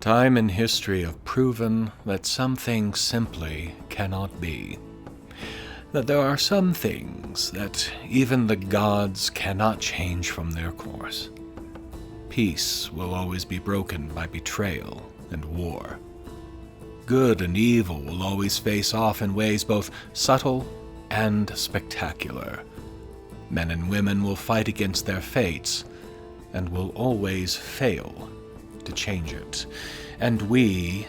Time and history have proven that some things simply cannot be. That there are some things that even the gods cannot change from their course. Peace will always be broken by betrayal and war. Good and evil will always face off in ways both subtle and spectacular. Men and women will fight against their fates and will always fail to change it. And we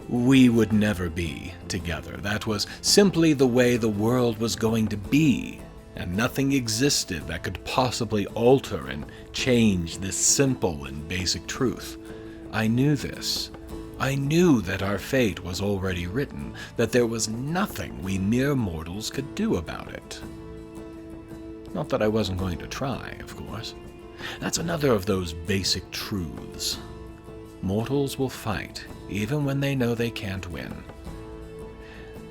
would never be together. That was simply the way the world was going to be, and nothing existed that could possibly alter and change this simple and basic truth. I knew this. I knew that our fate was already written, that there was nothing we mere mortals could do about it. Not that I wasn't going to try, of course. That's another of those basic truths. Mortals will fight, even when they know they can't win.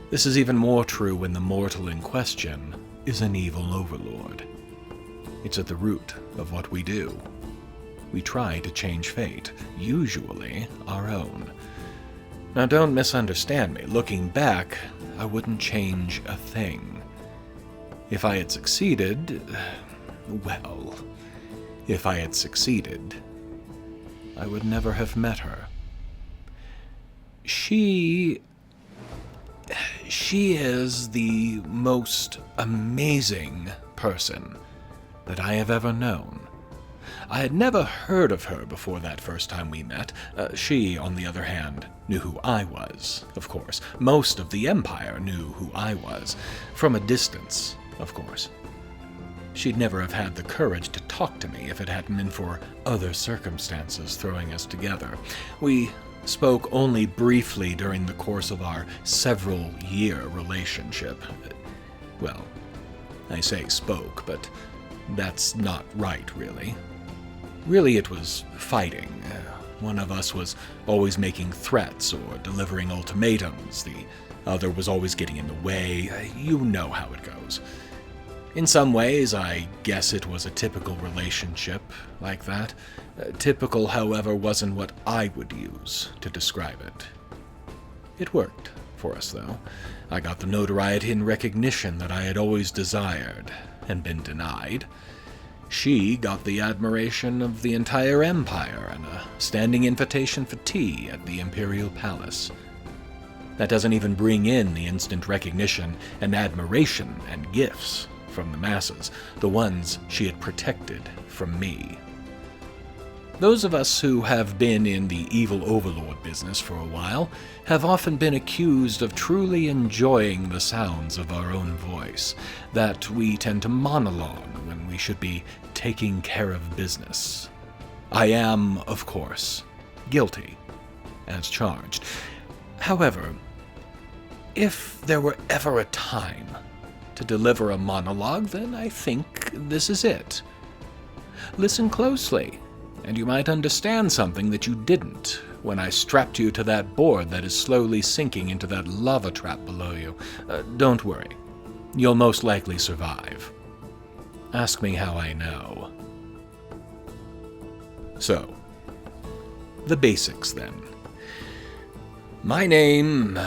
This is even more true when the mortal in question is an evil overlord. It's at the root of what we do. We try to change fate, usually our own. Now don't misunderstand me. Looking back, I wouldn't change a thing. If I had succeeded, well, if I had succeeded, I would never have met her. She is the most amazing person that I have ever known. I had never heard of her before that first time we met. She, on the other hand, knew who I was, of course. Most of the Empire knew who I was, from a distance, of course. She'd never have had the courage to talk to me if it hadn't been for other circumstances throwing us together. We spoke only briefly during the course of our several-year relationship. Well, I say spoke, but that's not right, really. Really, it was fighting. One of us was always making threats or delivering ultimatums. The other was always getting in the way. You know how it goes. In some ways, I guess it was a typical relationship like that. Typical, however, wasn't what I would use to describe it. It worked for us, though. I got the notoriety and recognition that I had always desired and been denied. She got the admiration of the entire empire and a standing invitation for tea at the Imperial Palace. That doesn't even bring in the instant recognition and admiration and gifts from the masses, the ones she had protected from me. Those of us who have been in the evil overlord business for a while have often been accused of truly enjoying the sounds of our own voice, that we tend to monologue when we should be taking care of business. I am, of course, guilty, as charged. However, if there were ever a time to deliver a monologue, then I think this is it. Listen closely, and you might understand something that you didn't when I strapped you to that board that is slowly sinking into that lava trap below you. Don't worry. You'll most likely survive. Ask me how I know. So, the basics then. My name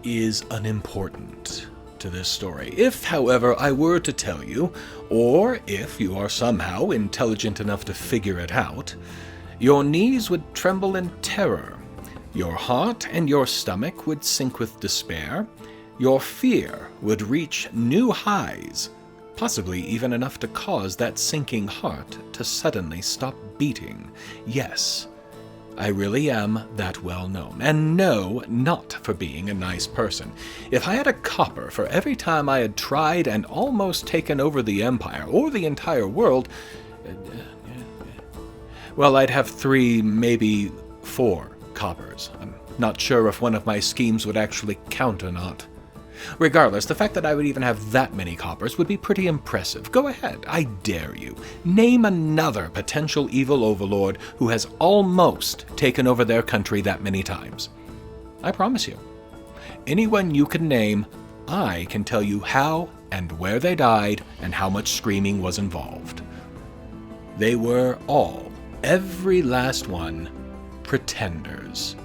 is unimportant to this story. If, however, I were to tell you, or if you are somehow intelligent enough to figure it out, your knees would tremble in terror, your heart and your stomach would sink with despair, your fear would reach new highs, possibly even enough to cause that sinking heart to suddenly stop beating. Yes, I really am that well known, and no, not for being a nice person. If I had a copper for every time I had tried and almost taken over the Empire, or the entire world, well, I'd have 3, maybe 4 coppers. I'm not sure if one of my schemes would actually count or not. Regardless, the fact that I would even have that many coppers would be pretty impressive. Go ahead, I dare you. Name another potential evil overlord who has almost taken over their country that many times. I promise you. Anyone you can name, I can tell you how and where they died and how much screaming was involved. They were all, every last one, pretenders.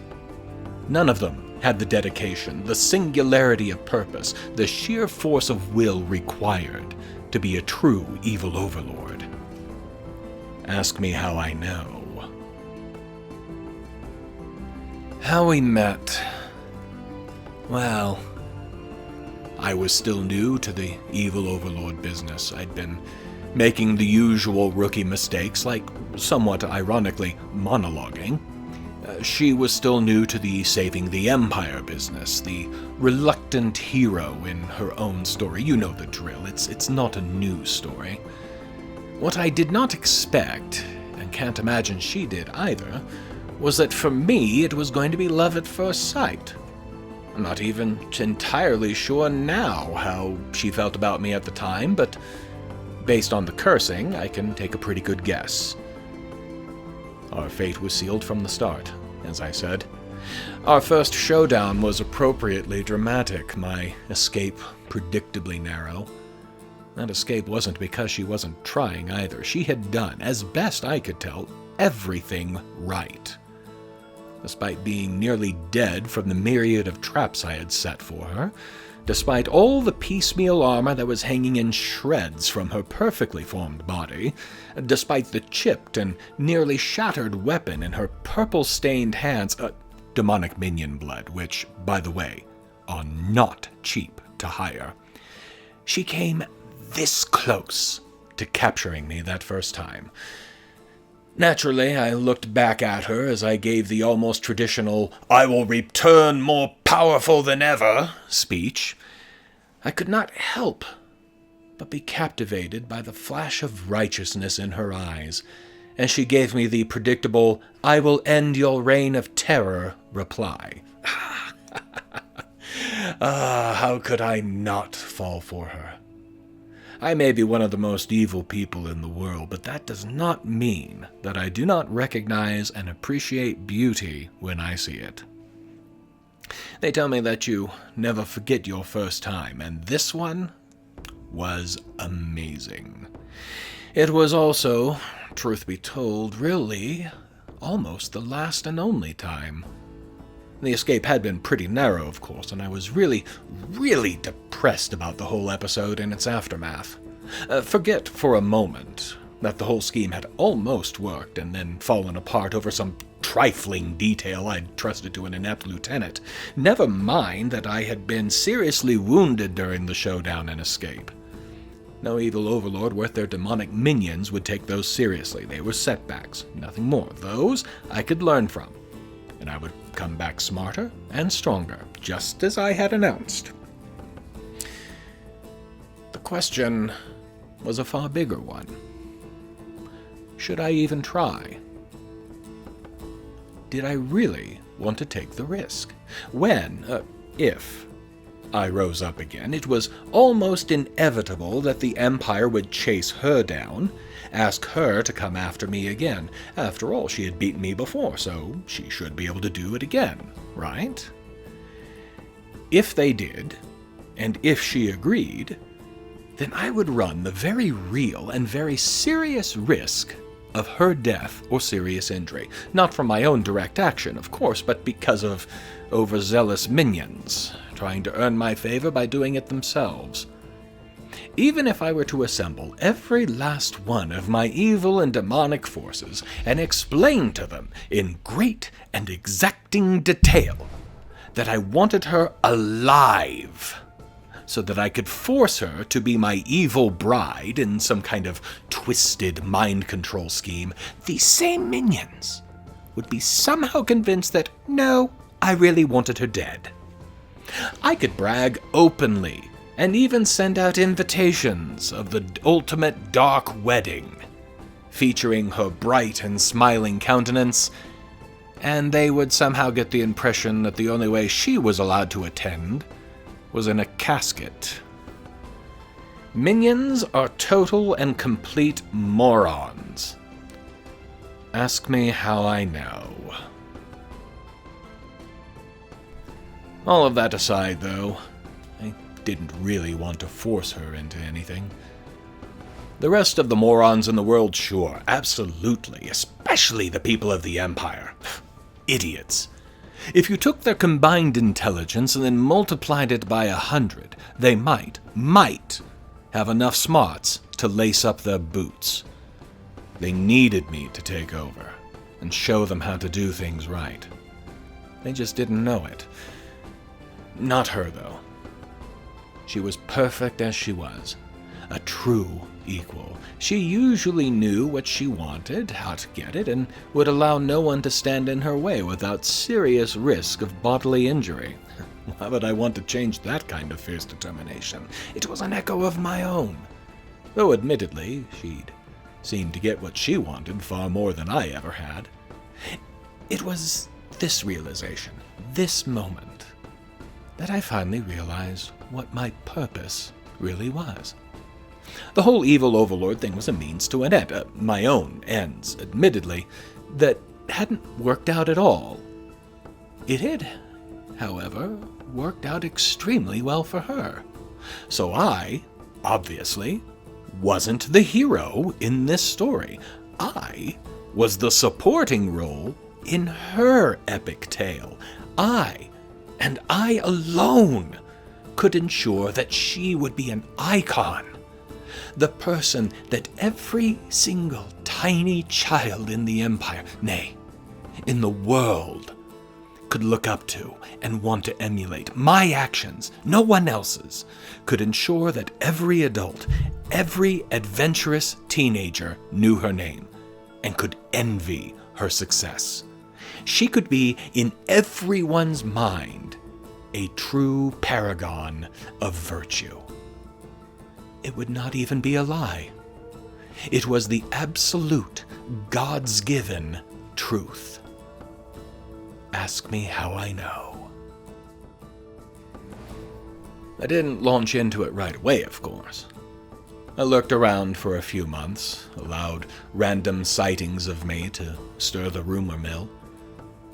None of them had the dedication, the singularity of purpose, the sheer force of will required to be a true evil overlord. Ask me how I know. How we met? Well, I was still new to the evil overlord business. I'd been making the usual rookie mistakes, like, somewhat ironically, monologuing. She was still new to the saving the Empire business, the reluctant hero in her own story. You know the drill. It's not a new story. What I did not expect, and can't imagine she did either, was that for me it was going to be love at first sight. I'm not even entirely sure now how she felt about me at the time, but based on the cursing, I can take a pretty good guess. Our fate was sealed from the start, as I said. Our first showdown was appropriately dramatic, my escape predictably narrow. That escape wasn't because she wasn't trying either. She had done, as best I could tell, everything right. Despite being nearly dead from the myriad of traps I had set for her, despite all the piecemeal armor that was hanging in shreds from her perfectly formed body, despite the chipped and nearly shattered weapon in her purple-stained hands, demonic minion blood, which, by the way, are not cheap to hire, she came this close to capturing me that first time. Naturally, I looked back at her as I gave the almost traditional, "I will return more powerful than ever" speech. I could not help but be captivated by the flash of righteousness in her eyes, and she gave me the predictable, "I will end your reign of terror" reply. How could I not fall for her? I may be one of the most evil people in the world, but that does not mean that I do not recognize and appreciate beauty when I see it. They tell me that you never forget your first time, and this one was amazing. It was also, truth be told, really almost the last and only time. The escape had been pretty narrow, of course, and I was really depressed about the whole episode and its aftermath. Forget for a moment that the whole scheme had almost worked and then fallen apart over some trifling detail I'd trusted to an inept lieutenant. Never mind that I had been seriously wounded during the showdown and escape. No evil overlord worth their demonic minions would take those seriously. They were setbacks, nothing more. Those I could learn from, and I would come back smarter and stronger, just as I had announced. The question was a far bigger one. Should I even try? Did I really want to take the risk? When, if, I rose up again, it was almost inevitable that the Empire would chase her down, ask her to come after me again. After all, she had beaten me before, so she should be able to do it again, right? If they did, and if she agreed, then I would run the very real and very serious risk of her death or serious injury. Not from my own direct action, of course, but because of overzealous minions, trying to earn my favor by doing it themselves. Even if I were to assemble every last one of my evil and demonic forces and explain to them in great and exacting detail that I wanted her alive, so that I could force her to be my evil bride in some kind of twisted mind control scheme, these same minions would be somehow convinced that, no, I really wanted her dead. I could brag openly and even send out invitations of the ultimate dark wedding, featuring her bright and smiling countenance, and they would somehow get the impression that the only way she was allowed to attend was in a casket. Minions are total and complete morons. Ask me how I know. All of that aside, though, I didn't really want to force her into anything. The rest of the morons in the world, sure, absolutely, especially the people of the Empire. idiots. If you took their combined intelligence and then multiplied it by 100, they might have enough smarts to lace up their boots. They needed me to take over and show them how to do things right. They just didn't know it. Not her, though. She was perfect as she was, a true equal. She usually knew what she wanted, how to get it, and would allow no one to stand in her way without serious risk of bodily injury. Why would I want to change that kind of fierce determination? It was an echo of my own. Though admittedly, she'd seemed to get what she wanted far more than I ever had. It was this realization, this moment, that I finally realized what my purpose really was. The whole evil overlord thing was a means to an end, my own ends, admittedly, that hadn't worked out at all. It had, however, worked out extremely well for her. So I, obviously, wasn't the hero in this story. I was the supporting role in her epic tale. I, and I alone, could ensure that she would be an icon. The person that every single tiny child in the Empire, nay, in the world, could look up to and want to emulate. My actions, no one else's, could ensure that every adult, every adventurous teenager knew her name and could envy her success. She could be, in everyone's mind, a true paragon of virtue. It would not even be a lie. It was the absolute, God's-given truth. Ask me how I know. I didn't launch into it right away, of course. I lurked around for a few months, allowed random sightings of me to stir the rumor mill.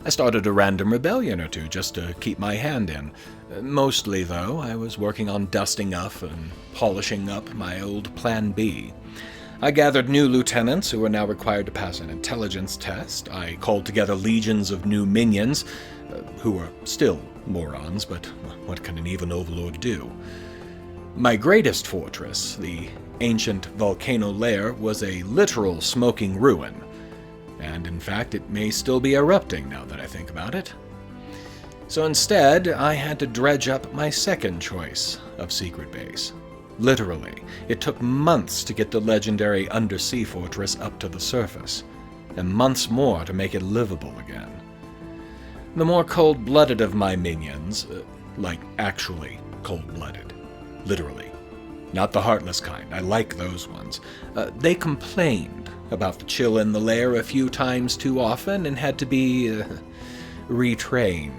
I started a random rebellion or two just to keep my hand in. Mostly, though, I was working on dusting up and polishing up my old Plan B. I gathered new lieutenants who were now required to pass an intelligence test. I called together legions of new minions, who were still morons, but what can an even overlord do? My greatest fortress, the ancient volcano lair, was a literal smoking ruin. And in fact, it may still be erupting now that I think about it. So instead, I had to dredge up my second choice of secret base. Literally, it took months to get the legendary undersea fortress up to the surface, and months more to make it livable again. The more cold-blooded of my minions, like actually cold-blooded, literally, not the heartless kind, I like those ones, they complained about the chill in the lair a few times too often and had to be retrained.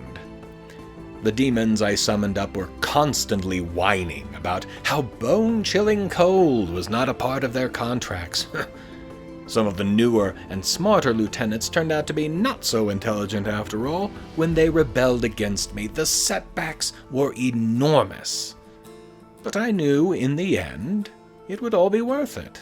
The demons I summoned up were constantly whining about how bone-chilling cold was not a part of their contracts. Some of the newer and smarter lieutenants turned out to be not so intelligent after all when they rebelled against me. The setbacks were enormous. But I knew, in the end, it would all be worth it.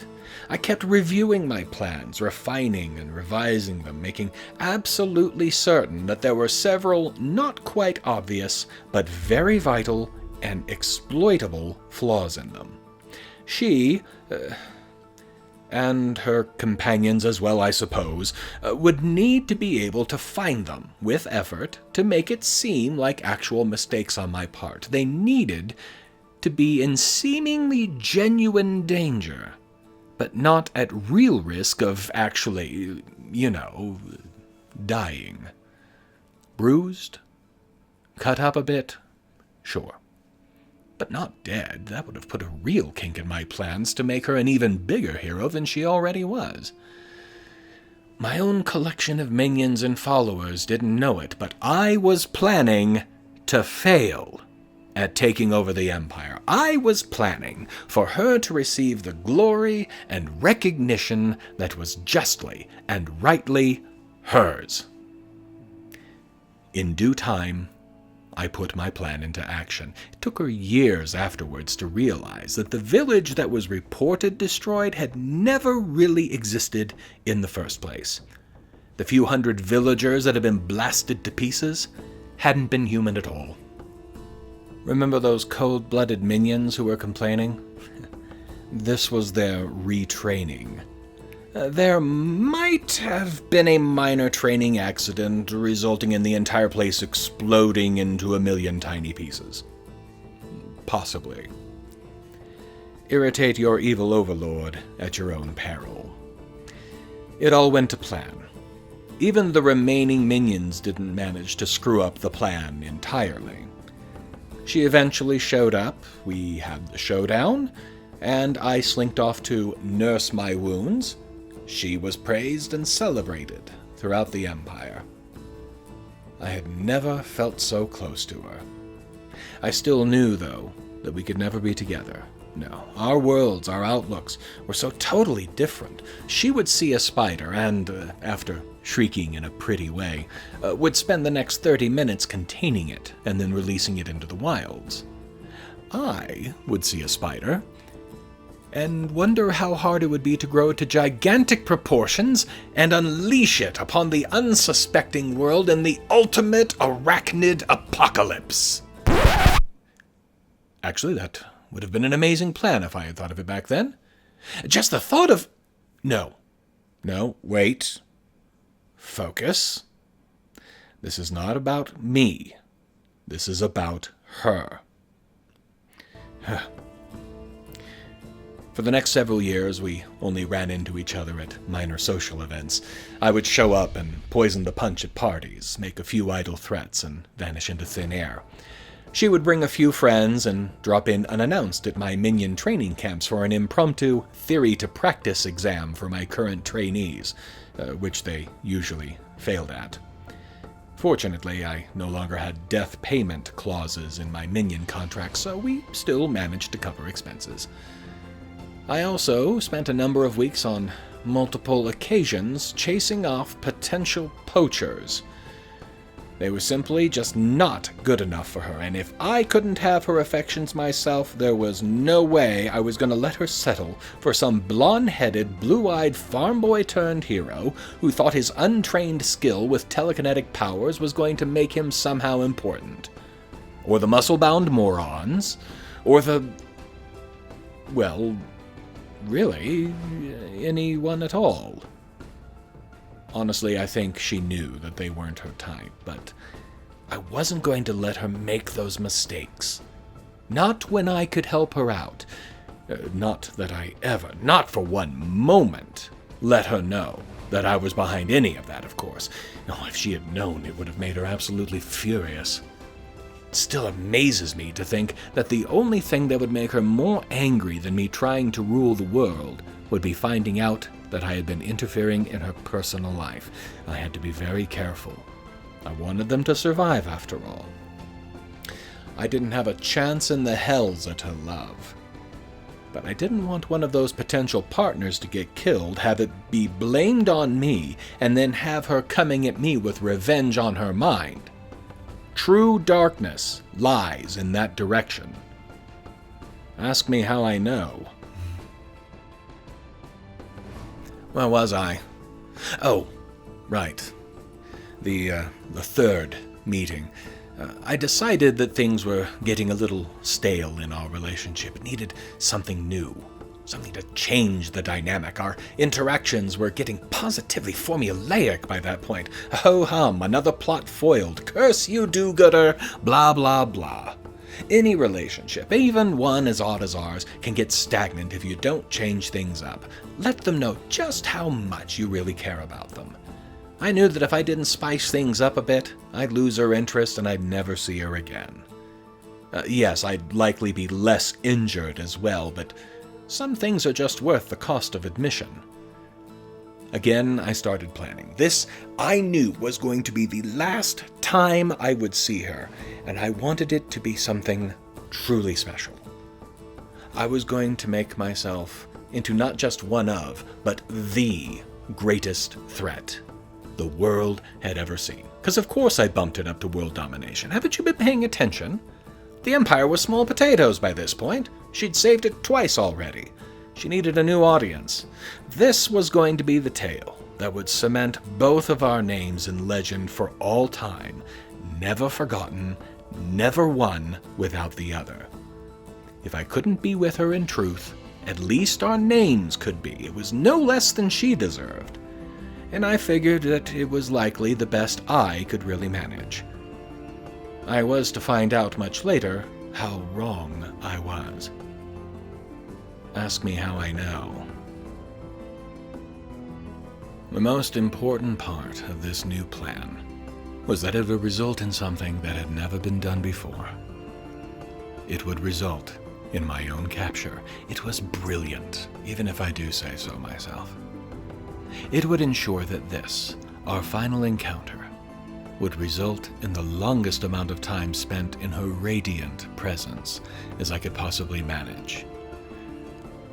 I kept reviewing my plans, refining and revising them, making absolutely certain that there were several not quite obvious, but very vital and exploitable flaws in them. She, and her companions as well, I suppose, would need to be able to find them, with effort, to make it seem like actual mistakes on my part. They needed to be in seemingly genuine danger, but not at real risk of actually, dying. Bruised? Cut up a bit? Sure. But not dead. That would have put a real kink in my plans to make her an even bigger hero than she already was. My own collection of minions and followers didn't know it, but I was planning to fail at taking over the Empire. I was planning for her to receive the glory and recognition that was justly and rightly hers. In due time, I put my plan into action. It took her years afterwards to realize that the village that was reported destroyed had never really existed in the first place. The few hundred villagers that had been blasted to pieces hadn't been human at all. Remember those cold-blooded minions who were complaining? This was their retraining. There might have been a minor training accident resulting in the entire place exploding into a million tiny pieces. Possibly. Irritate your evil overlord at your own peril. It all went to plan. Even the remaining minions didn't manage to screw up the plan entirely. She eventually showed up, we had the showdown, and I slinked off to nurse my wounds. She was praised and celebrated throughout the Empire. I had never felt so close to her. I still knew, though, that we could never be together. No, our worlds, our outlooks, were so totally different. She would see a spider and, after shrieking in a pretty way, would spend the next 30 minutes containing it and then releasing it into the wilds. I would see a spider and wonder how hard it would be to grow it to gigantic proportions and unleash it upon the unsuspecting world in the ultimate arachnid apocalypse. Actually, that would have been an amazing plan if I had thought of it back then. Just the thought of... No, wait. Focus. This is not about me. This is about her. For the next several years, we only ran into each other at minor social events. I would show up and poison the punch at parties, make a few idle threats, and vanish into thin air. She would bring a few friends and drop in unannounced at my minion training camps for an impromptu theory-to-practice exam for my current trainees, which they usually failed at. Fortunately, I no longer had death payment clauses in my minion contract, so we still managed to cover expenses. I also spent a number of weeks on multiple occasions chasing off potential poachers. They were simply just not good enough for her, and if I couldn't have her affections myself, there was no way I was going to let her settle for some blonde-headed, blue-eyed farm boy-turned-hero who thought his untrained skill with telekinetic powers was going to make him somehow important. Or the muscle-bound morons, or the... well, really, anyone at all. Honestly, I think she knew that they weren't her type, but I wasn't going to let her make those mistakes. Not when I could help her out. Not that I ever, not for one moment, let her know that I was behind any of that, of course. Oh, if she had known, it would have made her absolutely furious. It still amazes me to think that the only thing that would make her more angry than me trying to rule the world would be finding out that I had been interfering in her personal life. I had to be very careful. I wanted them to survive, after all. I didn't have a chance in the hells at her love. But I didn't want one of those potential partners to get killed, have it be blamed on me, and then have her coming at me with revenge on her mind. True darkness lies in that direction. Ask me how I know. Where was I? Oh, right. The third meeting. I decided that things were getting a little stale in our relationship. It needed something new, something to change the dynamic. Our interactions were getting positively formulaic by that point. Ho-hum, another plot foiled. Curse you, do-gooder, blah, blah, blah. Any relationship, even one as odd as ours, can get stagnant if you don't change things up. Let them know just how much you really care about them. I knew that if I didn't spice things up a bit, I'd lose her interest and I'd never see her again. Yes, I'd likely be less injured as well, but some things are just worth the cost of admission. Again, I started planning. This, I knew, was going to be the last time I would see her, and I wanted it to be something truly special. I was going to make myself into not just one of, but the greatest threat the world had ever seen. Because of course I bumped it up to world domination. Haven't you been paying attention? The Empire was small potatoes by this point. She'd saved it twice already. She needed a new audience. This was going to be the tale. that would cement both of our names in legend for all time, never forgotten, never one without the other. If I couldn't be with her in truth, at least our names could be. It was no less than she deserved, and I figured that it was likely the best I could really manage. I was to find out much later how wrong I was. Ask me how I know. The most important part of this new plan was that it would result in something that had never been done before. It would result in my own capture. It was brilliant, even if I do say so myself. It would ensure that this, our final encounter, would result in the longest amount of time spent in her radiant presence as I could possibly manage.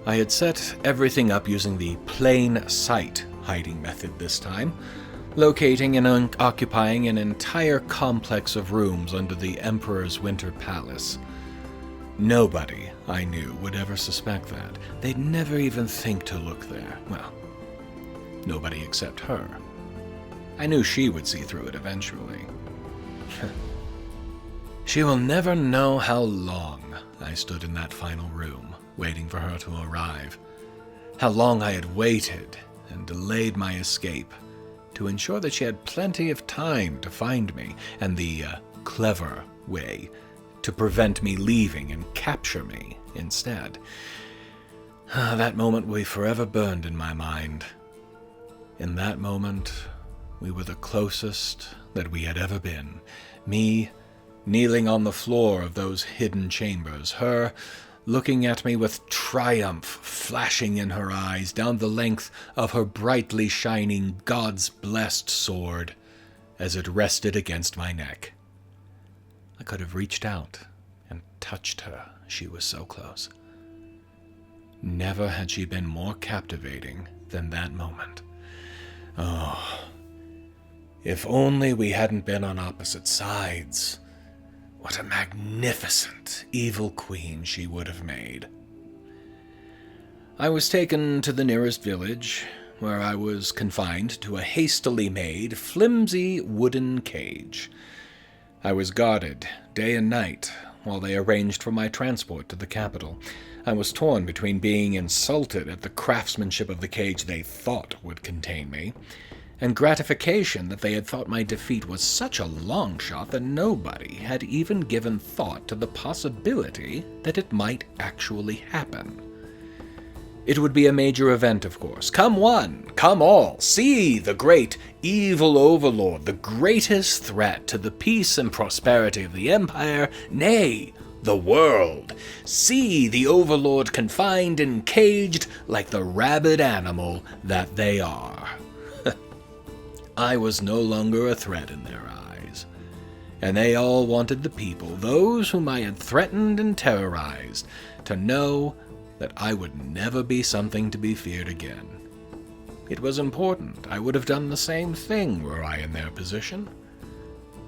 I had set everything up using the plain sight hiding method this time, locating and occupying an entire complex of rooms under the Emperor's Winter Palace. Nobody, I knew, would ever suspect that. They'd never even think to look there. Well, nobody except her. I knew she would see through it eventually. She will never know how long I stood in that final room, waiting for her to arrive. How long I had waited and delayed my escape to ensure that she had plenty of time to find me, and the clever way to prevent me leaving and capture me instead. That moment will be forever burned in my mind. In that moment, we were the closest that we had ever been. Me, kneeling on the floor of those hidden chambers. Her, looking at me with triumph flashing in her eyes down the length of her brightly shining God's blessed sword as it rested against my neck. I could have reached out and touched her. She was so close. Never had she been more captivating than that moment. Oh, if only we hadn't been on opposite sides. What a magnificent evil queen she would have made. I was taken to the nearest village, where I was confined to a hastily made, flimsy wooden cage. I was guarded day and night while they arranged for my transport to the capital. I was torn between being insulted at the craftsmanship of the cage they thought would contain me, and gratification that they had thought my defeat was such a long shot that nobody had even given thought to the possibility that it might actually happen. It would be a major event, of course. Come one, come all, see the great evil overlord, the greatest threat to the peace and prosperity of the Empire, nay, the world. See the overlord confined and caged like the rabid animal that they are. I was no longer a threat in their eyes, and they all wanted the people, those whom I had threatened and terrorized, to know that I would never be something to be feared again. It was important. I would have done the same thing were I in their position.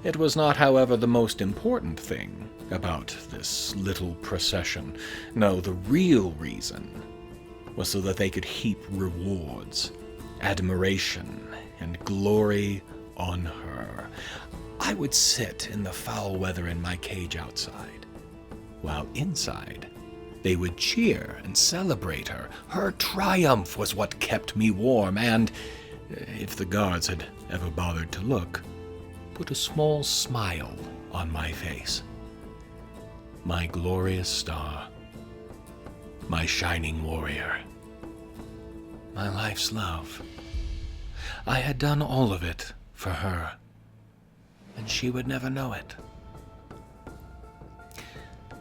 It was not, however, the most important thing about this little procession. No, the real reason was so that they could heap rewards, admiration, and glory on her. I would sit in the foul weather in my cage outside, while inside they would cheer and celebrate her. Her triumph was what kept me warm, and, if the guards had ever bothered to look, put a small smile on my face. My glorious star, my shining warrior, my life's love. I had done all of it for her, and she would never know it.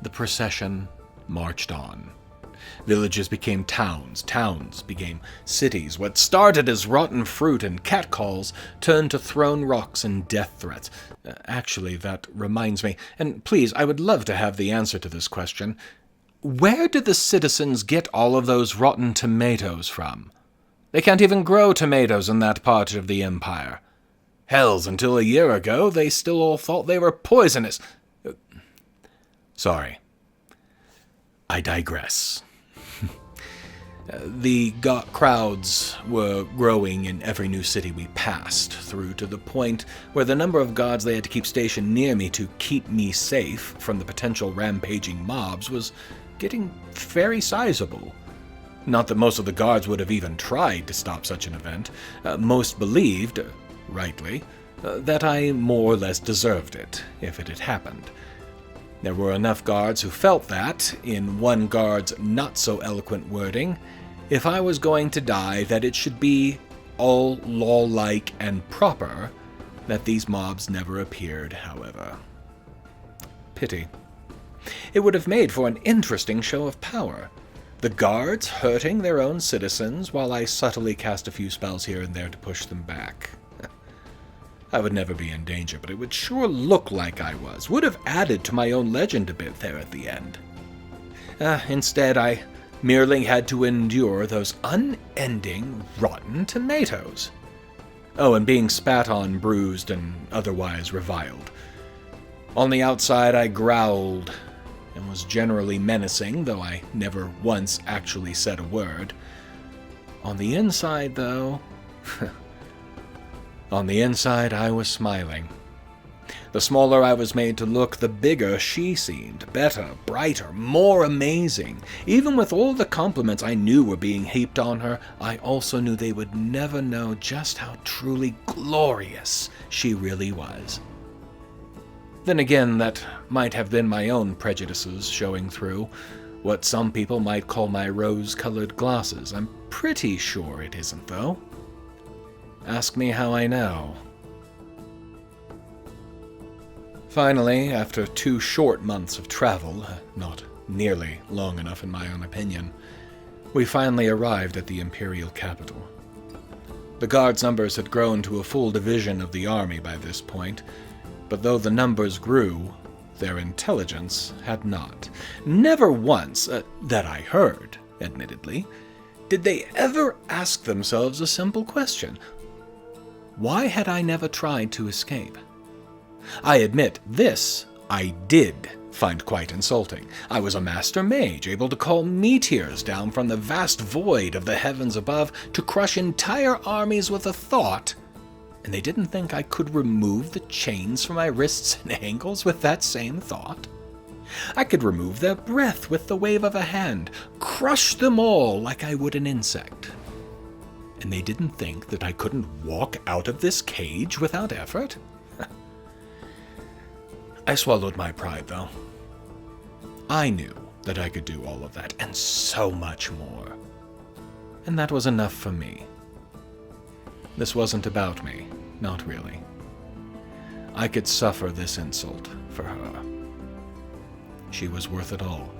The procession marched on. Villages became towns, towns became cities. What started as rotten fruit and catcalls turned to thrown rocks and death threats. Actually, that reminds me, and please, I would love to have the answer to this question. Where did the citizens get all of those rotten tomatoes from? They can't even grow tomatoes in that part of the Empire. Hells, until a year ago, they still all thought they were poisonous. Sorry. I digress. Crowds were growing in every new city we passed through, to the point where the number of guards they had to keep stationed near me to keep me safe from the potential rampaging mobs was getting very sizable. Not that most of the guards would have even tried to stop such an event. Most believed, rightly, that I more or less deserved it if it had happened. There were enough guards who felt that, in one guard's not-so-eloquent wording, if I was going to die, that it should be all law-like and proper that these mobs never appeared, however. Pity. It would have made for an interesting show of power. The guards hurting their own citizens, while I subtly cast a few spells here and there to push them back. I would never be in danger, but it would sure look like I was. Would have added to my own legend a bit there at the end. Instead, I merely had to endure those unending rotten tomatoes. Oh, and being spat on, bruised, and otherwise reviled. On the outside, I growled and was generally menacing, though I never once actually said a word. On the inside, though... On the inside, I was smiling. The smaller I was made to look, the bigger she seemed. Better, brighter, more amazing. Even with all the compliments I knew were being heaped on her, I also knew they would never know just how truly glorious she really was. Then again, that might have been my own prejudices showing through. What some people might call my rose-colored glasses. I'm pretty sure it isn't, though. Ask me how I know. Finally, after 2 short months of travel, not nearly long enough in my own opinion, we finally arrived at the imperial capital. The guards' numbers had grown to a full division of the army by this point, but though the numbers grew, their intelligence had not. Never once, that I heard, admittedly, did they ever ask themselves a simple question. Why had I never tried to escape? I admit, this I did find quite insulting. I was a master mage, able to call meteors down from the vast void of the heavens above to crush entire armies with a thought, and they didn't think I could remove the chains from my wrists and ankles with that same thought. I could remove their breath with the wave of a hand, crush them all like I would an insect. And they didn't think that I couldn't walk out of this cage without effort? I swallowed my pride, though. I knew that I could do all of that, and so much more. And that was enough for me. This wasn't about me, not really. I could suffer this insult for her. She was worth it all.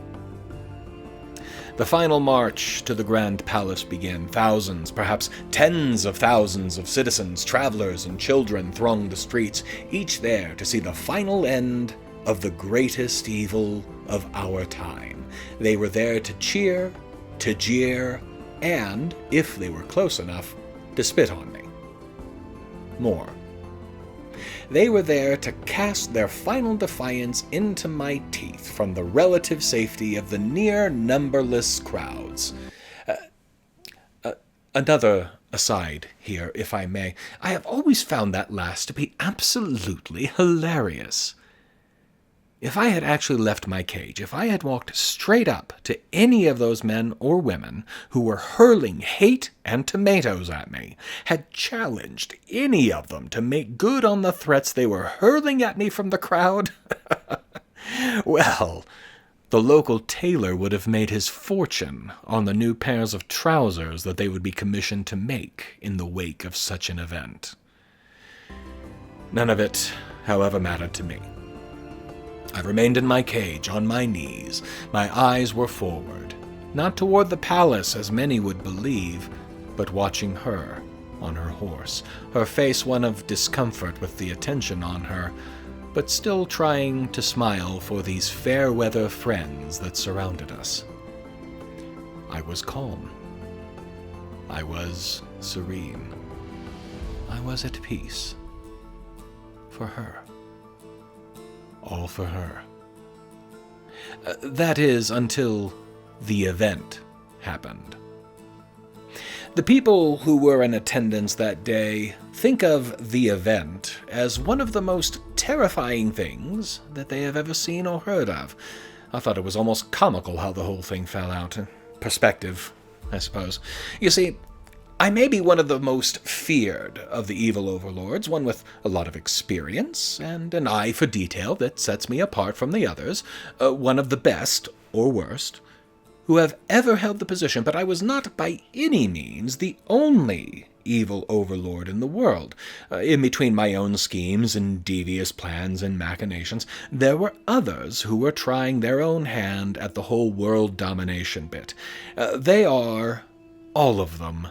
The final march to the Grand Palace began. Thousands, perhaps tens of thousands of citizens, travelers, and children thronged the streets, each there to see the final end of the greatest evil of our time. They were there to cheer, to jeer, and, if they were close enough, to spit on me. More. They were there to cast their final defiance into my teeth from the relative safety of the near numberless crowds. Another aside here, if I may. I have always found that last to be absolutely hilarious. If I had actually left my cage, if I had walked straight up to any of those men or women who were hurling hate and tomatoes at me, had challenged any of them to make good on the threats they were hurling at me from the crowd, well, the local tailor would have made his fortune on the new pairs of trousers that they would be commissioned to make in the wake of such an event. None of it, however, mattered to me. I remained in my cage, on my knees. My eyes were forward, not toward the palace, as many would believe, but watching her on her horse, her face one of discomfort with the attention on her, but still trying to smile for these fair-weather friends that surrounded us. I was calm. I was serene. I was at peace. For her. All for her. That is, until the event happened. The people who were in attendance that day think of the event as one of the most terrifying things that they have ever seen or heard of. I thought it was almost comical how the whole thing fell out. Perspective, I suppose. You see, I may be one of the most feared of the evil overlords, one with a lot of experience and an eye for detail that sets me apart from the others, one of the best, or worst, who have ever held the position, but I was not by any means the only evil overlord in the world. In between my own schemes and devious plans and machinations, there were others who were trying their own hand at the whole world domination bit. They are, all of them,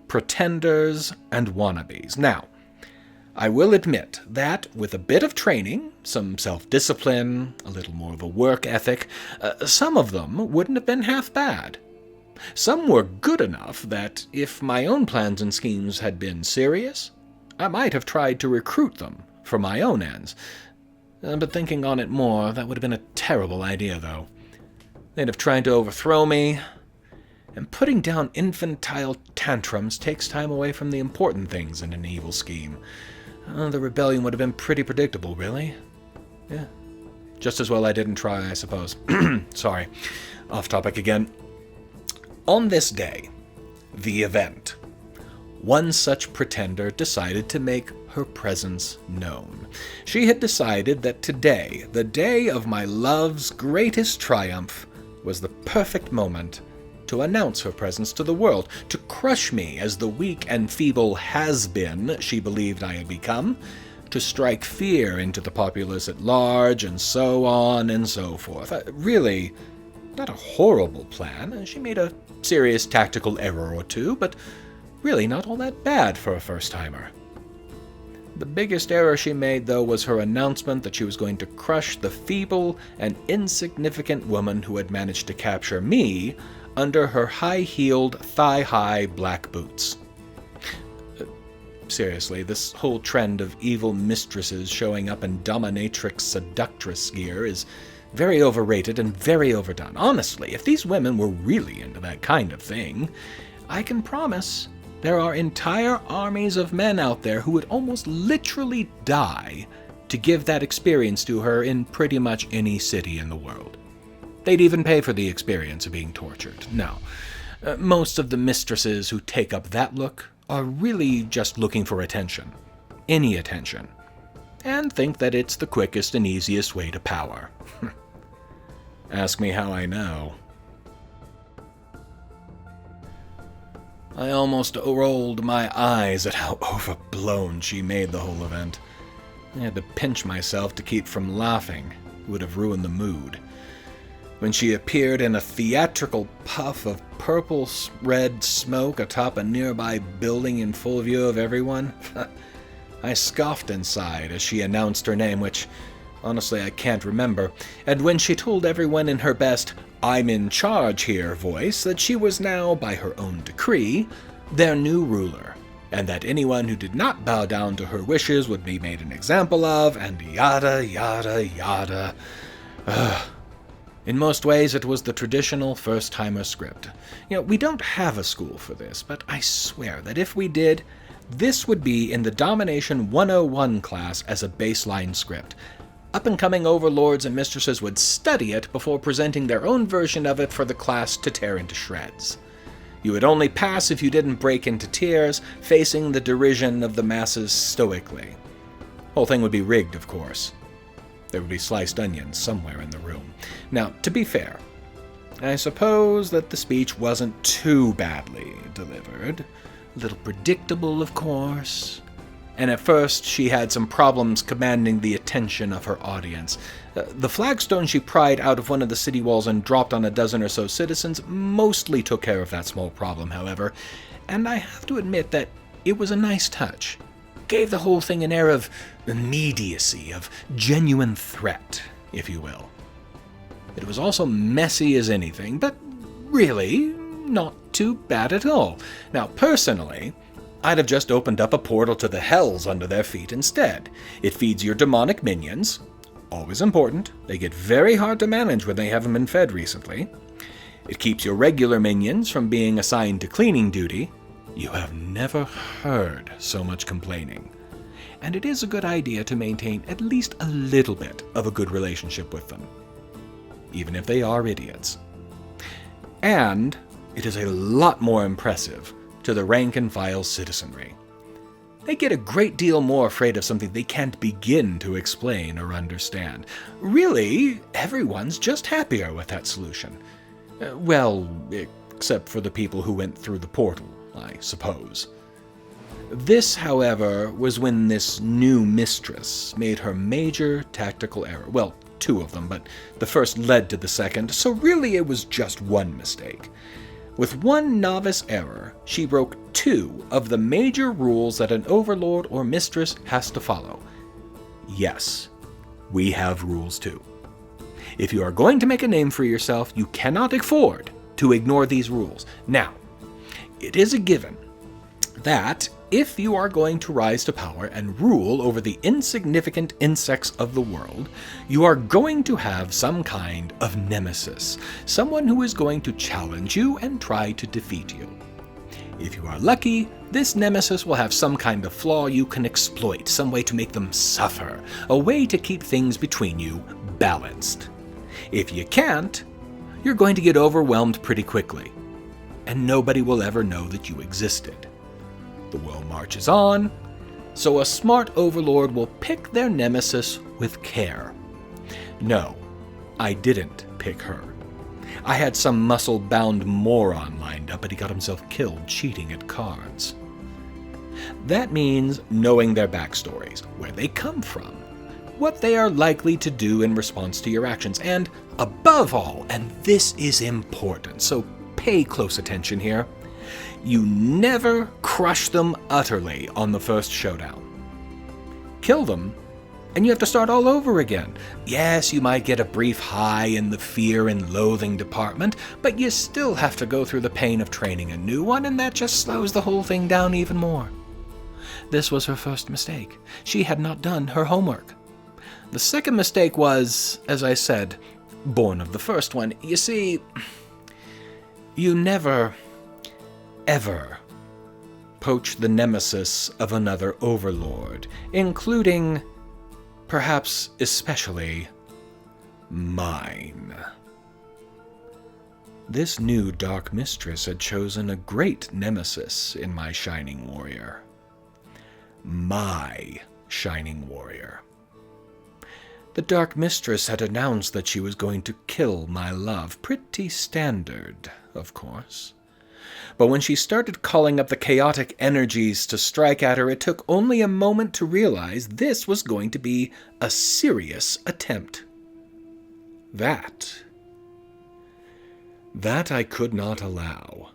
pretenders and wannabes. Now, I will admit that with a bit of training, some self-discipline, a little more of a work ethic, some of them wouldn't have been half bad. Some were good enough that, if my own plans and schemes had been serious, I might have tried to recruit them for my own ends. But thinking on it more, that would have been a terrible idea, though. They'd have tried to overthrow me, and putting down infantile tantrums takes time away from the important things in an evil scheme. The rebellion would have been pretty predictable, really. Yeah. Just as well I didn't try, I suppose. Sorry. Off topic again. On this day, the event, one such pretender decided to make her presence known. She had decided that today, the day of my love's greatest triumph, was the perfect moment to announce her presence to the world, to crush me as the weak and feeble has-been she believed I had become, to strike fear into the populace at large, and so on and so forth. Really, not a horrible plan. She made a serious tactical error or two, but really not all that bad for a first-timer. The biggest error she made, though, was her announcement that she was going to crush the feeble and insignificant woman who had managed to capture me under her high-heeled, thigh-high black boots. Seriously, this whole trend of evil mistresses showing up in dominatrix seductress gear is very overrated and very overdone. Honestly, if these women were really into that kind of thing, I can promise there are entire armies of men out there who would almost literally die to give that experience to her in pretty much any city in the world. They'd even pay for the experience of being tortured. Now, most of the mistresses who take up that look are really just looking for attention. Any attention. And think that it's the quickest and easiest way to power. Ask me how I know. I almost rolled my eyes at how overblown she made the whole event. I had to pinch myself to keep from laughing. It would have ruined the mood. When she appeared in a theatrical puff of purple-red smoke atop a nearby building in full view of everyone, I scoffed inside as she announced her name, which, honestly, I can't remember, and when she told everyone in her best "I'm in charge here" voice that she was now, by her own decree, their new ruler, and that anyone who did not bow down to her wishes would be made an example of, and yada, yada, yada. In most ways, it was the traditional first-timer script. We don't have a school for this, but I swear that if we did, this would be in the Domination 101 class as a baseline script. Up-and-coming overlords and mistresses would study it before presenting their own version of it for the class to tear into shreds. You would only pass if you didn't break into tears, facing the derision of the masses stoically. Whole thing would be rigged, of course. There would be sliced onions somewhere in the room. Now, to be fair, I suppose that the speech wasn't too badly delivered. A little predictable, of course. And at first, she had some problems commanding the attention of her audience. The flagstone she pried out of one of the city walls and dropped on a dozen or so citizens mostly took care of that small problem, however, and I have to admit that it was a nice touch. Gave the whole thing an air of immediacy, of genuine threat, if you will. It was also messy as anything, but really not too bad at all. Now, personally, I'd have just opened up a portal to the hells under their feet instead. It feeds your demonic minions. Always important. They get very hard to manage when they haven't been fed recently. It keeps your regular minions from being assigned to cleaning duty. You have never heard so much complaining, and it is a good idea to maintain at least a little bit of a good relationship with them, even if they are idiots. And it is a lot more impressive to the rank-and-file citizenry. They get a great deal more afraid of something they can't begin to explain or understand. Really, everyone's just happier with that solution. Well, except for the people who went through the portal, I suppose. This, however, was when this new mistress made her major tactical error. Well, two of them, but the first led to the second, so really it was just one mistake. With one novice error, she broke two of the major rules that an overlord or mistress has to follow. Yes, we have rules too. If you are going to make a name for yourself, you cannot afford to ignore these rules. Now, it is a given that if you are going to rise to power and rule over the insignificant insects of the world, you are going to have some kind of nemesis, someone who is going to challenge you and try to defeat you. If you are lucky, this nemesis will have some kind of flaw you can exploit, some way to make them suffer, a way to keep things between you balanced. If you can't, you're going to get overwhelmed pretty quickly, and nobody will ever know that you existed. The world marches on, so a smart overlord will pick their nemesis with care. No, I didn't pick her. I had some muscle-bound moron lined up, but he got himself killed cheating at cards. That means knowing their backstories, where they come from, what they are likely to do in response to your actions, and above all, and this is important, so pay close attention here, you never crush them utterly on the first showdown. Kill them, and you have to start all over again. Yes, you might get a brief high in the fear and loathing department, but you still have to go through the pain of training a new one, and that just slows the whole thing down even more. This was her first mistake. She had not done her homework. The second mistake was, as I said, born of the first one. You see, you never, ever poach the nemesis of another overlord, including, perhaps especially, mine. This new Dark Mistress had chosen a great nemesis in my Shining Warrior. My Shining Warrior. The Dark Mistress had announced that she was going to kill my love. Pretty standard, of course. But when she started calling up the chaotic energies to strike at her, it took only a moment to realize this was going to be a serious attempt. That I could not allow.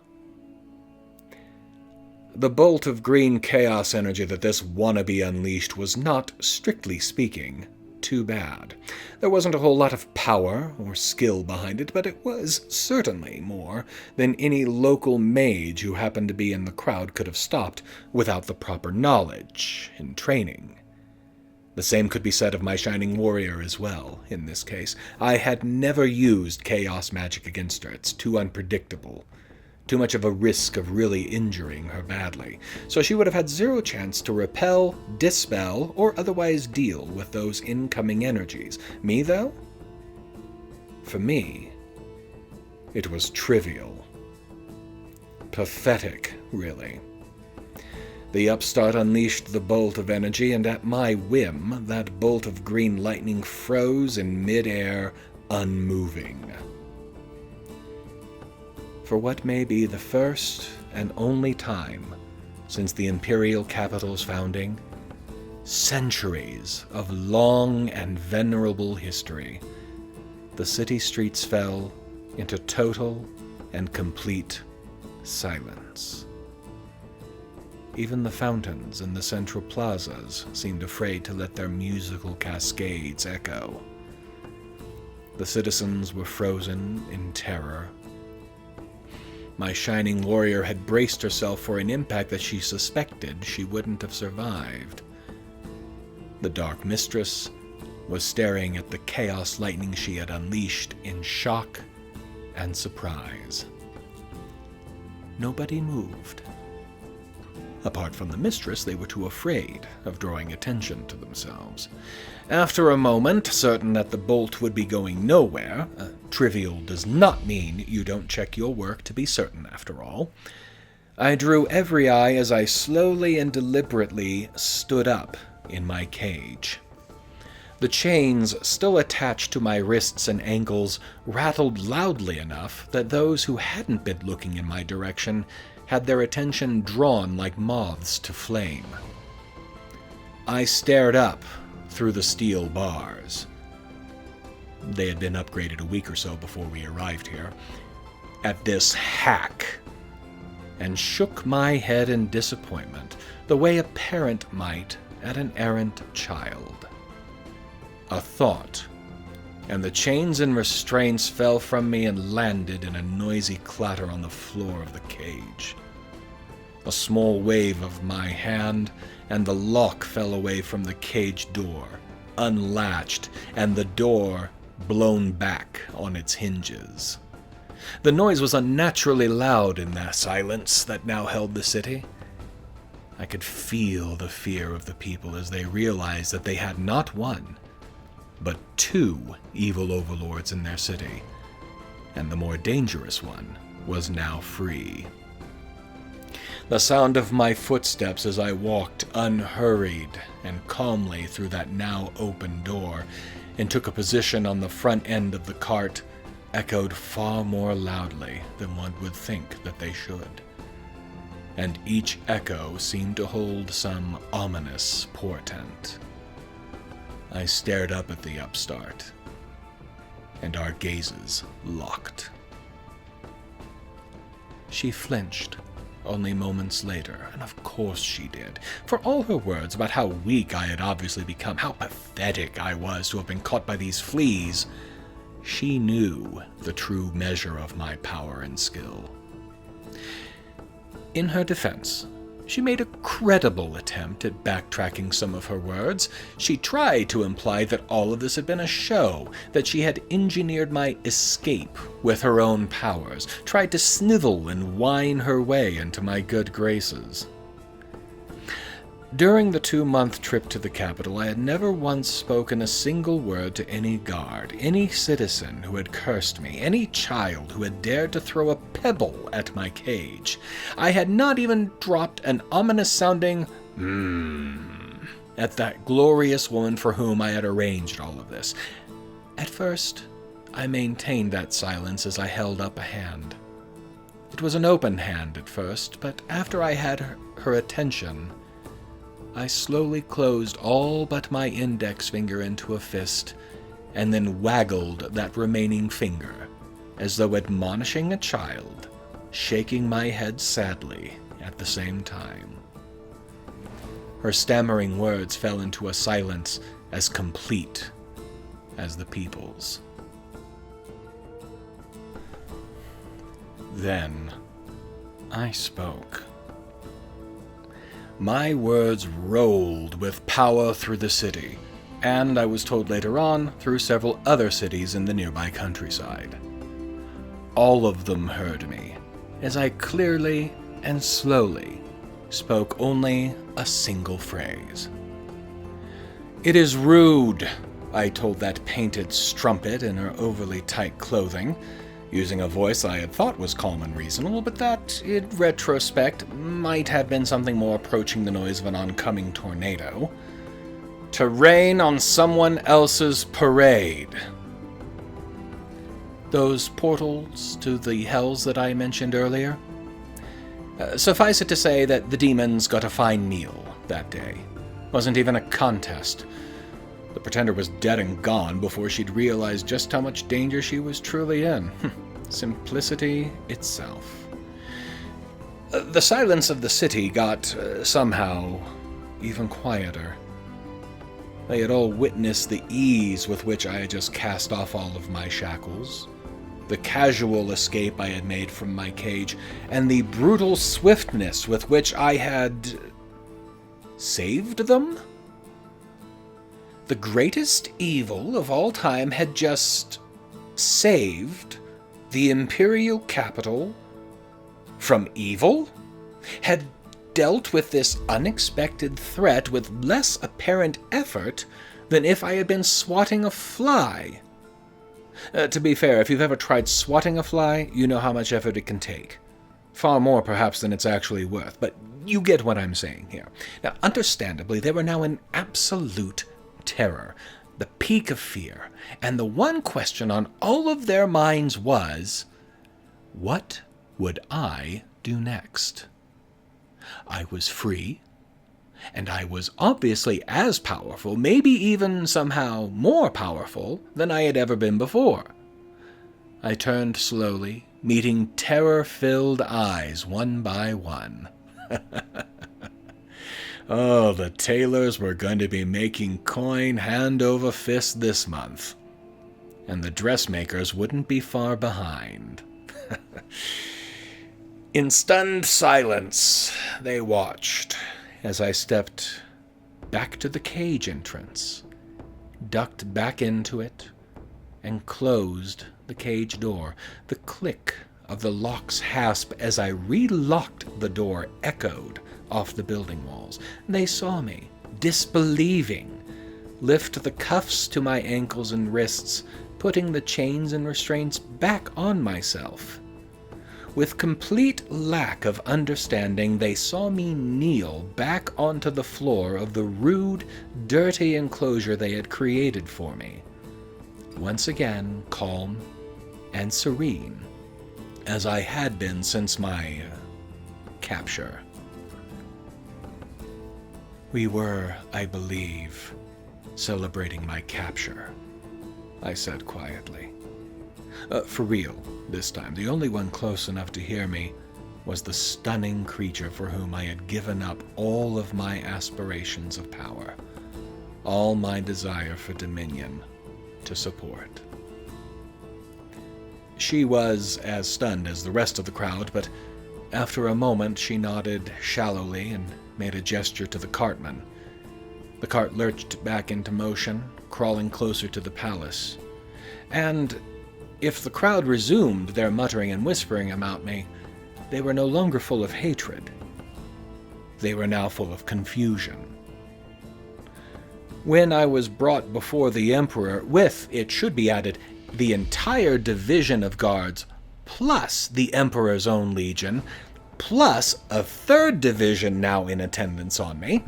The bolt of green chaos energy that this wannabe unleashed was not, strictly speaking, too bad. There wasn't a whole lot of power or skill behind it, but it was certainly more than any local mage who happened to be in the crowd could have stopped without the proper knowledge and training. The same could be said of my Shining Warrior as well, in this case. I had never used chaos magic against her. It's too unpredictable. Too much of a risk of really injuring her badly, so she would have had zero chance to repel, dispel, or otherwise deal with those incoming energies. Me, though? For me, it was trivial. Pathetic, really. The upstart unleashed the bolt of energy, and at my whim, that bolt of green lightning froze in mid-air, unmoving. For what may be the first and only time since the imperial capital's founding, centuries of long and venerable history, the city streets fell into total and complete silence. Even the fountains in the central plazas seemed afraid to let their musical cascades echo. The citizens were frozen in terror. My Shining Warrior had braced herself for an impact that she suspected she wouldn't have survived. The Dark Mistress was staring at the chaos lightning she had unleashed in shock and surprise. Nobody moved. Apart from the mistress, they were too afraid of drawing attention to themselves. After a moment, certain that the bolt would be going nowhere, trivial does not mean you don't check your work to be certain after all, I drew every eye as I slowly and deliberately stood up in my cage. The chains still attached to my wrists and ankles rattled loudly enough that those who hadn't been looking in my direction had their attention drawn like moths to flame. I stared up through the steel bars. They had been upgraded a week or so before we arrived here, at this hack, and shook my head in disappointment, the way a parent might at an errant child. A thought, and the chains and restraints fell from me and landed in a noisy clatter on the floor of the cage. A small wave of my hand, and the lock fell away from the cage door, unlatched, and the door blown back on its hinges. The noise was unnaturally loud in that silence that now held the city. I could feel the fear of the people as they realized that they had not one, but two evil overlords in their city, and the more dangerous one was now free. The sound of my footsteps as I walked unhurried and calmly through that now open door and took a position on the front end of the cart echoed far more loudly than one would think that they should. And each echo seemed to hold some ominous portent. I stared up at the upstart, and our gazes locked. She flinched only moments later, and of course she did. For all her words about how weak I had obviously become, how pathetic I was to have been caught by these fleas, she knew the true measure of my power and skill. In her defense, she made a credible attempt at backtracking some of her words. She tried to imply that all of this had been a show, that she had engineered my escape with her own powers, tried to snivel and whine her way into my good graces. During the 2-month trip to the capital, I had never once spoken a single word to any guard, any citizen who had cursed me, any child who had dared to throw a pebble at my cage. I had not even dropped an ominous-sounding at that glorious woman for whom I had arranged all of this. At first, I maintained that silence as I held up a hand. It was an open hand at first, but after I had her attention, I slowly closed all but my index finger into a fist, and then waggled that remaining finger, as though admonishing a child, shaking my head sadly at the same time. Her stammering words fell into a silence as complete as the people's. Then I spoke. My words rolled with power through the city, and I was told later on, through several other cities in the nearby countryside. All of them heard me, as I clearly and slowly spoke only a single phrase. "It is rude," I told that painted strumpet in her overly tight clothing, using a voice I had thought was calm and reasonable, but that, in retrospect, might have been something more approaching the noise of an oncoming tornado, "to rain on someone else's parade." Those portals to the hells that I mentioned earlier? Suffice it to say that the demons got a fine meal that day. Wasn't even a contest. The pretender was dead and gone before she'd realized just how much danger she was truly in. Simplicity itself. The silence of the city got, somehow, even quieter. They had all witnessed the ease with which I had just cast off all of my shackles, the casual escape I had made from my cage, and the brutal swiftness with which I had saved them? The greatest evil of all time had just saved the imperial capital from evil? Had dealt with this unexpected threat with less apparent effort than if I had been swatting a fly. To be fair, if you've ever tried swatting a fly, you know how much effort it can take. Far more, perhaps, than it's actually worth, but you get what I'm saying here. Now, understandably, they were now in absolute terror, the peak of fear, and the one question on all of their minds was, what would I do next? I was free, and I was obviously as powerful, maybe even somehow more powerful, than I had ever been before. I turned slowly, meeting terror-filled eyes one by one. Oh, the tailors were going to be making coin hand over fist this month, and the dressmakers wouldn't be far behind. In stunned silence, they watched as I stepped back to the cage entrance, ducked back into it, and closed the cage door. The click of the lock's hasp as I relocked the door echoed off the building walls. They saw me, disbelieving, lift the cuffs to my ankles and wrists, putting the chains and restraints back on myself. With complete lack of understanding, they saw me kneel back onto the floor of the rude, dirty enclosure they had created for me. Once again, calm and serene, as I had been since my capture. We were, I believe, celebrating my capture, I said quietly. For real, this time. The only one close enough to hear me was the stunning creature for whom I had given up all of my aspirations of power, all my desire for dominion to support. She was as stunned as the rest of the crowd, but after a moment she nodded shallowly and made a gesture to the cartman. The cart lurched back into motion, crawling closer to the palace. And if the crowd resumed their muttering and whispering about me, they were no longer full of hatred. They were now full of confusion. When I was brought before the Emperor with, it should be added, the entire division of guards, plus the Emperor's own legion, plus a third division now in attendance on me,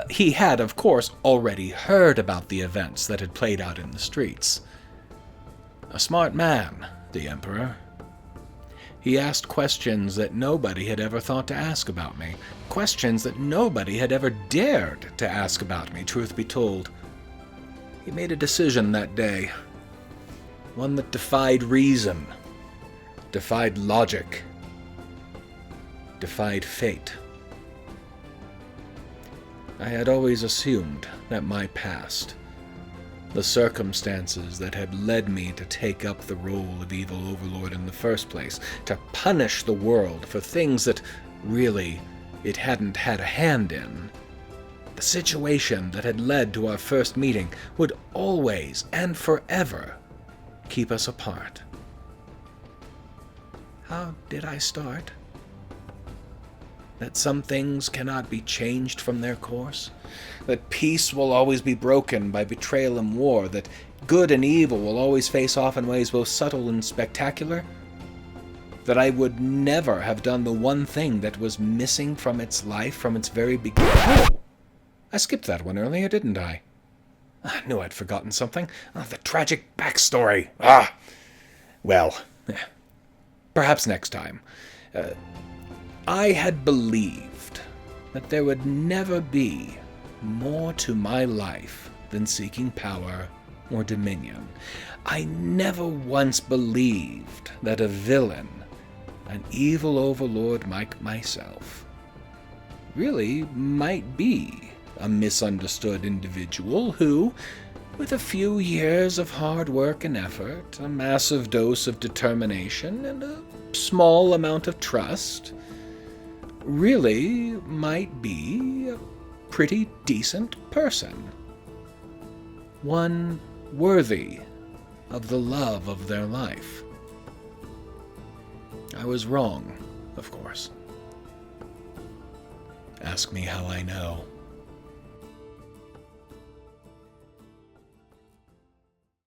he had, of course, already heard about the events that had played out in the streets. A smart man, the Emperor. He asked questions that nobody had ever thought to ask about me, questions that nobody had ever dared to ask about me, truth be told. He made a decision that day, one that defied reason, defied logic, defied fate. I had always assumed that my past, the circumstances that had led me to take up the role of evil overlord in the first place, to punish the world for things that really it hadn't had a hand in, the situation that had led to our first meeting would always and forever keep us apart. How did I start? That some things cannot be changed from their course, that peace will always be broken by betrayal and war, that good and evil will always face off in ways both subtle and spectacular, that I would never have done the one thing that was missing from its life from its very beginning. Oh! I skipped that one earlier, didn't I? I knew I'd forgotten something. The tragic backstory. Well, perhaps next time. I had believed that there would never be more to my life than seeking power or dominion. I never once believed that a villain, an evil overlord like myself, really might be a misunderstood individual who, with a few years of hard work and effort, a massive dose of determination, and a small amount of trust, really might be a pretty decent person. One worthy of the love of their life. I was wrong, of course. ask me how I know.